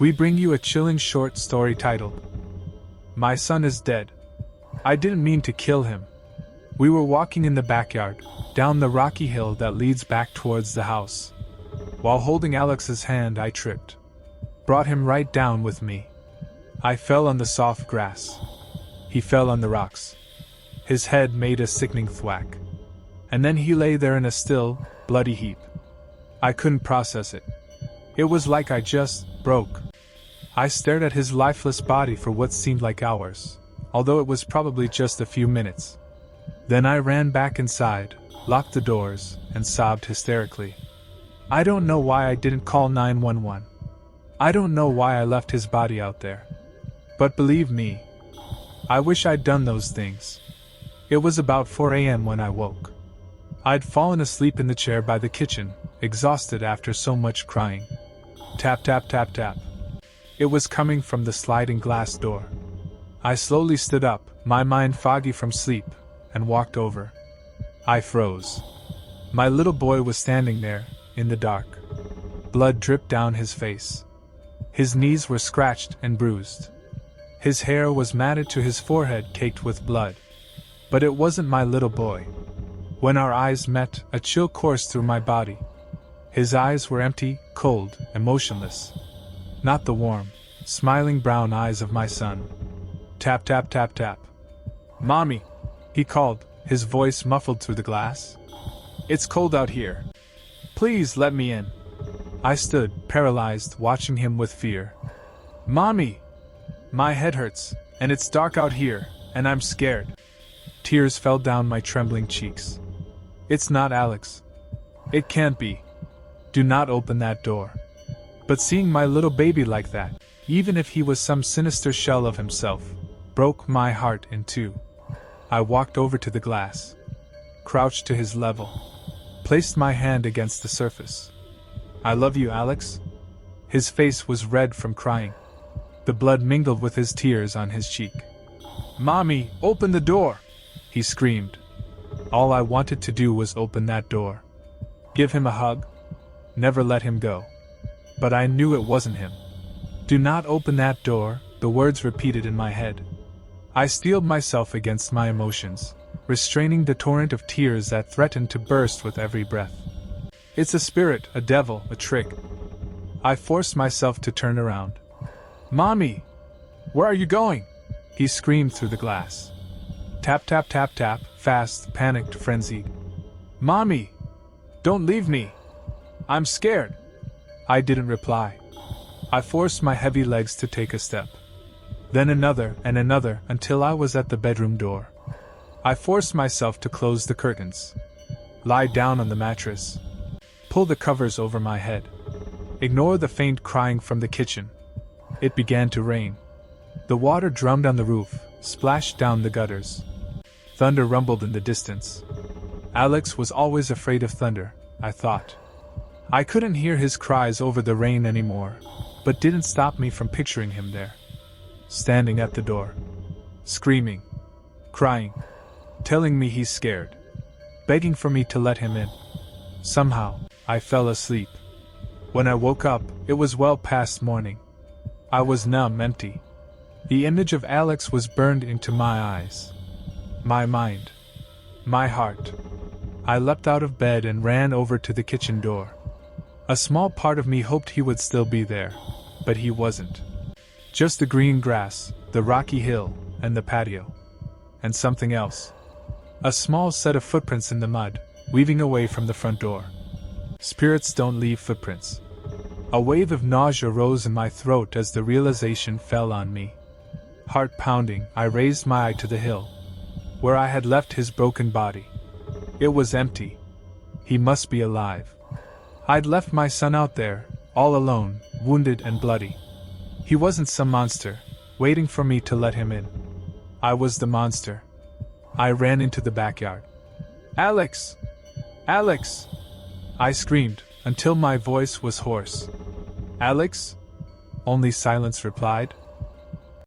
We bring you a chilling short story titled, My Son is Dead. I didn't mean to kill him. We were walking in the backyard, down the rocky hill that leads back towards the house. While holding Alex's hand, I tripped. Brought him right down with me. I fell on the soft grass. He fell on the rocks. His head made a sickening thwack. And then he lay there in a still, bloody heap. I couldn't process it. It was like I just broke. I stared at his lifeless body for what seemed like hours, although it was probably just a few minutes. Then I ran back inside, locked the doors, and sobbed hysterically. I don't know why I didn't call 911. I don't know why I left his body out there. But believe me, I wish I'd done those things. It was about 4 a.m. when I woke. I'd fallen asleep in the chair by the kitchen, exhausted after so much crying. Tap, tap, tap, tap. It was coming from the sliding glass door. I slowly stood up, my mind foggy from sleep, and walked over. I froze. My little boy was standing there, in the dark. Blood dripped down his face. His knees were scratched and bruised. His hair was matted to his forehead, caked with blood. But it wasn't my little boy. When our eyes met, a chill coursed through my body. His eyes were empty, cold, and motionless. Not the warm, smiling brown eyes of my son. Tap, tap, tap, tap. Mommy, he called, his voice muffled through the glass. It's cold out here. Please let me in. I stood, paralyzed, watching him with fear. Mommy! My head hurts, and it's dark out here, and I'm scared. Tears fell down my trembling cheeks. It's not Alex. It can't be. Do not open that door. But seeing my little baby like that, even if he was some sinister shell of himself, broke my heart in two. I walked over to the glass, crouched to his level, placed my hand against the surface. I love you, Alex. His face was red from crying. The blood mingled with his tears on his cheek. Mommy, open the door! He screamed. All I wanted to do was open that door. Give him a hug. Never let him go. But I knew it wasn't him. Do not open that door, the words repeated in my head. I steeled myself against my emotions, restraining the torrent of tears that threatened to burst with every breath. It's a spirit, a devil, a trick. I forced myself to turn around. Mommy! Where are you going? He screamed through the glass. Tap, tap, tap, tap, fast, panicked, frenzied. Mommy! Don't leave me! I'm scared! I didn't reply. I forced my heavy legs to take a step. Then another and another until I was at the bedroom door. I forced myself to close the curtains. Lie down on the mattress. Pull the covers over my head. Ignore the faint crying from the kitchen. It began to rain. The water drummed on the roof, splashed down the gutters. Thunder rumbled in the distance. Alex was always afraid of thunder, I thought. I couldn't hear his cries over the rain anymore, but didn't stop me from picturing him there. Standing at the door. Screaming. Crying. Telling me he's scared. Begging for me to let him in. Somehow, I fell asleep. When I woke up, it was well past morning. I was numb, empty. The image of Alex was burned into my eyes. My mind. My heart. I leapt out of bed and ran over to the kitchen door. A small part of me hoped he would still be there, but he wasn't. Just the green grass, the rocky hill, and the patio. And something else. A small set of footprints in the mud, weaving away from the front door. Spirits don't leave footprints. A wave of nausea rose in my throat as the realization fell on me. Heart pounding, I raised my eye to the hill, where I had left his broken body. It was empty. He must be alive. I'd left my son out there, all alone, wounded and bloody. He wasn't some monster, waiting for me to let him in. I was the monster. I ran into the backyard. Alex! Alex! I screamed, until my voice was hoarse. Alex? Only silence replied.